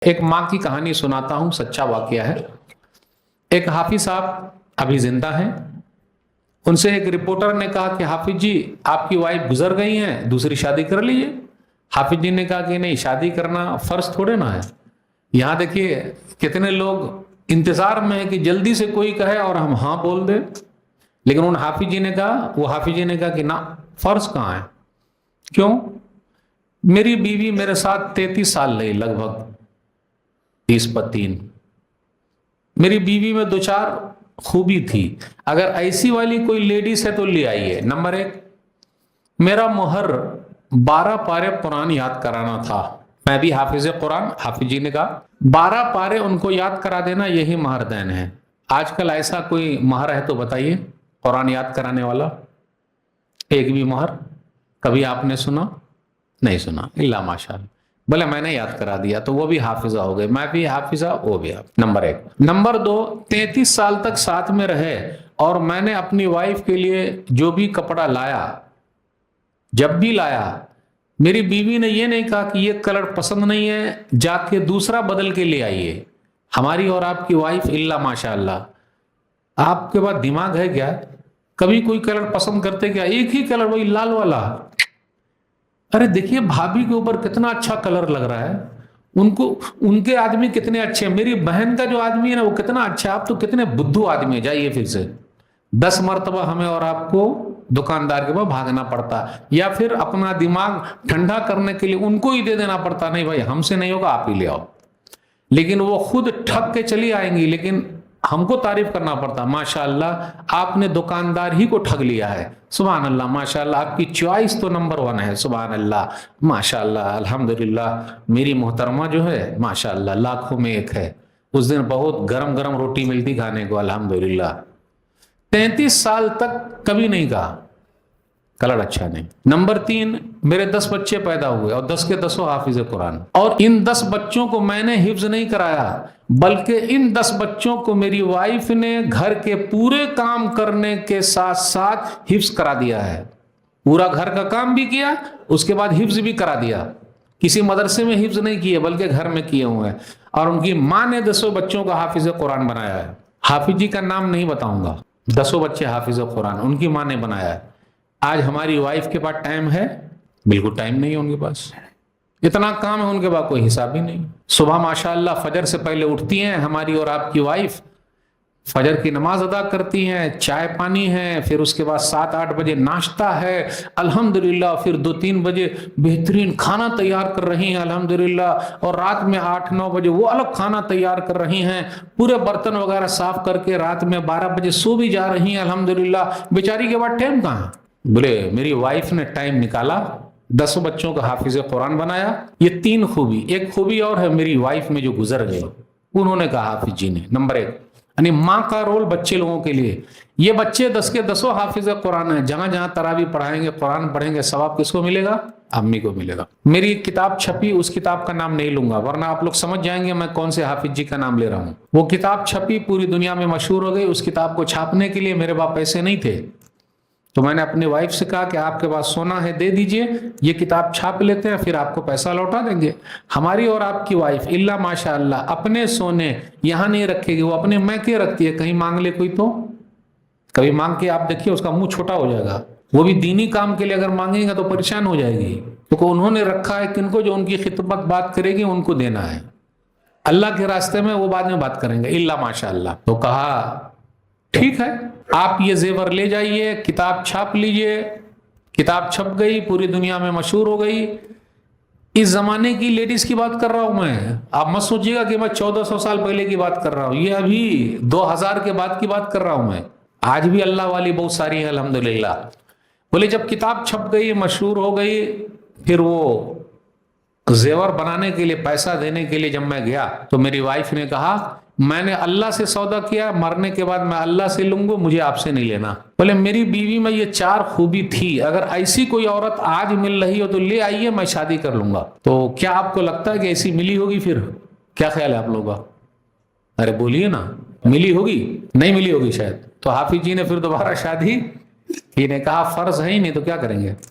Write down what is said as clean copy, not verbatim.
ایک ماں کی کہانی سناتا ہوں، سچا واقعہ ہے۔ ایک حافظ صاحب ابھی زندہ ہیں، ان سے ایک رپورٹر نے کہا کہ حافظ جی آپ کی وائف گزر گئی ہیں، دوسری شادی کر لیجئے۔ حافظ جی نے کہا کہ نہیں، شادی کرنا فرض تھوڑے نہ ہے۔ یہاں دیکھیے کتنے لوگ انتظار میں ہیں کہ جلدی سے کوئی کہے اور ہم ہاں بول دیں، لیکن ان حافظ جی نے کہا کہ نہ، فرض کہاں ہے؟ کیوں؟ میری بیوی میرے ساتھ 33 سال رہی، لگ بھگ 30-32۔ میری بیوی میں 2-4 خوبی تھی، اگر ایسی والی کوئی لیڈیز ہے تو لے آئیے۔ نمبر 1، میرا مہر 12 پارے قرآن یاد کرانا تھا۔ میں بھی حافظ قرآن، حافظ جی نے کہا 12 پارے ان کو یاد کرا دینا، یہی مہر دین ہے۔ آج کل ایسا کوئی مہر ہے تو بتائیے، قرآن یاد کرانے والا؟ ایک بھی مہر کبھی آپ نے سنا؟ نہیں سنا، اللہ ماشاء اللہ۔ بولے میں نے یاد کرا دیا تو وہ بھی حافظہ ہو گئے، میں بھی حافظہ، وہ بھی حافظ۔ نمبر 1۔ نمبر 2، 33 سال تک ساتھ میں رہے اور میں نے اپنی وائف کے لیے جو بھی کپڑا لایا، جب بھی لایا، میری بیوی نے یہ نہیں کہا کہ یہ کلر پسند نہیں ہے، جا کے دوسرا بدل کے لے آئیے۔ ہماری اور آپ کی وائف اللہ ماشاء اللہ، آپ کے بعد دماغ ہے کیا؟ کبھی کوئی کلر پسند کرتے کیا؟ ایک ہی کلر، وہی لال والا۔ ارے دیکھیے بھابھی کے اوپر کتنا اچھا کلر لگ رہا ہے، ان کے آدمی کتنے اچھے ہیں، میری بہن کا جو آدمی ہے نا وہ کتنا اچھا ہے، آپ تو کتنے بدھو آدمی ہیں۔ جائیے پھر سے 10 مرتبہ ہمیں اور آپ کو دکاندار کے پاس بھاگنا پڑتا، یا پھر اپنا دماغ ٹھنڈا کرنے کے لیے ان کو ہی دے دینا پڑتا، نہیں بھائی ہم سے نہیں ہوگا، آپ ہی لے آؤ۔ لیکن وہ خود ٹھگ کے چلی آئیں گی، لیکن ہم کو تعریف کرنا پڑتا، ماشاءاللہ آپ نے دکاندار ہی کو ٹھگ لیا ہے، سبحان اللہ، ماشاءاللہ آپ کی چوائس تو نمبر 1 ہے، سبحان اللہ، ماشاءاللہ، الحمدللہ۔ میری محترمہ جو ہے ماشاءاللہ لاکھوں میں ایک ہے، اس دن بہت گرم گرم روٹی ملتی کھانے کو، الحمدللہ۔ 33 سال تک کبھی نہیں کہا کلر اچھا نہیں۔ نمبر 3، میرے 10 بچے پیدا ہوئے اور 10 کے 10 حافظ قرآن، اور ان 10 بچوں کو میں نے حفظ نہیں کرایا، بلکہ ان 10 بچوں کو میری وائف نے گھر کے پورے کام کرنے کے ساتھ ساتھ حفظ کرا دیا ہے۔ پورا گھر کا کام بھی کیا، اس کے بعد حفظ بھی کرا دیا۔ کسی مدرسے میں حفظ نہیں کیے بلکہ گھر میں کیے ہوئے ہیں، اور ان کی ماں نے 10 بچوں کا حافظ قرآن بنایا ہے۔ حافظ جی کا نام نہیں بتاؤں گا، 10 بچے حافظ قرآن ان کی ماں نے بنایا ہے۔ آج ہماری وائف کے پاس ٹائم ہے؟ بالکل ٹائم نہیں ہے ان کے پاس، اتنا کام ہے ان کے پاس کوئی حساب ہی نہیں۔ صبح ماشاءاللہ فجر سے پہلے اٹھتی ہیں ہماری اور آپ کی وائف، فجر کی نماز ادا کرتی ہیں، چائے پانی ہے، پھر اس کے بعد 7-8 بجے ناشتہ ہے، الحمدللہ، پھر 2-3 بجے بہترین کھانا تیار کر رہی ہیں، الحمدللہ، اور رات میں 8-9 بجے وہ الگ کھانا تیار کر رہی ہیں، پورے برتن وغیرہ صاف کر کے رات میں 12 بجے سو بھی جا رہی ہیں، الحمدللہ۔ بیچاری کے بعد ٹائم کہاں ہے؟ بولے میری وائف نے ٹائم نکالا، 10 بچوں کا حافظ قرآن بنایا۔ یہ 3 خوبی، ایک خوبی اور ہے میری وائف میں جو گزر گئی، انہوں نے کہا حافظ جی نے۔ نمبر 1، یعنی ماں کا رول بچے لوگوں کے لیے۔ یہ بچے 10 کے 10 حافظ قرآن ہیں، جہاں جہاں تراویح پڑھائیں گے، قرآن پڑھیں گے، ثواب کس کو ملے گا؟ امی کو ملے گا۔ میری کتاب چھپی، اس کتاب کا نام نہیں لوں گا ورنہ آپ لوگ سمجھ جائیں گے میں کون سے حافظ جی کا نام لے رہا ہوں۔ وہ کتاب چھپی، پوری دنیا میں مشہور ہو گئی۔ اس کتاب کو چھاپنے کے لیے میرے پاس پیسے نہیں تھے، تو میں نے اپنی وائف سے کہا کہ آپ کے پاس سونا ہے دے دیجئے، یہ کتاب چھاپ لیتے ہیں، پھر آپ کو پیسہ لوٹا دیں گے۔ ہماری اور آپ کی وائف اللہ ماشاءاللہ اپنے سونے یہاں نہیں رکھے گی، وہ اپنے میکے رکھتی ہے، کہیں مانگ لے کوئی تو کبھی مانگ کے آپ دیکھیے اس کا منہ چھوٹا ہو جائے گا، وہ بھی دینی کام کے لیے اگر مانگیں گا تو پریشان ہو جائے گی، کیونکہ انہوں نے رکھا ہے کن کو، جو ان کی خدمت بات کرے گی ان کو دینا ہے، اللہ کے راستے میں وہ بعد میں بات کریں گے، اللہ ماشاءاللہ۔ تو کہا ٹھیک ہے، آپ یہ زیور لے جائیے، کتاب چھاپ لیجئے۔ کتاب چھپ گئی، پوری دنیا میں مشہور ہو گئی۔ اس زمانے کی لیڈیز کی بات کر رہا ہوں میں، آپ مت سوچیے گا کہ میں 1400 سال پہلے کی بات کر رہا ہوں، یہ ابھی 2000 کے بعد کی بات کر رہا ہوں میں۔ آج بھی اللہ والی بہت ساری ہے الحمدللہ۔ بولے جب کتاب چھپ گئی، مشہور ہو گئی، پھر وہ زیور بنانے کے لیے پیسہ دینے کے لیے جب میں گیا تو میری وائف نے کہا میں نے اللہ سے سودا کیا، مرنے کے بعد میں اللہ سے لوں گا، مجھے آپ سے نہیں لینا۔ بولے میری بیوی میں یہ 4 خوبی تھی، اگر ایسی کوئی عورت آج مل رہی ہو تو لے آئیے، میں شادی کر لوں گا۔ تو کیا آپ کو لگتا ہے کہ ایسی ملی ہوگی؟ پھر کیا خیال ہے آپ لوگوں کا؟ ارے بولیے نا، ملی ہوگی؟ نہیں ملی ہوگی شاید۔ تو حافظ جی نے پھر دوبارہ شادی کی، نے کہا فرض ہے ہی نہیں تو کیا کریں گے۔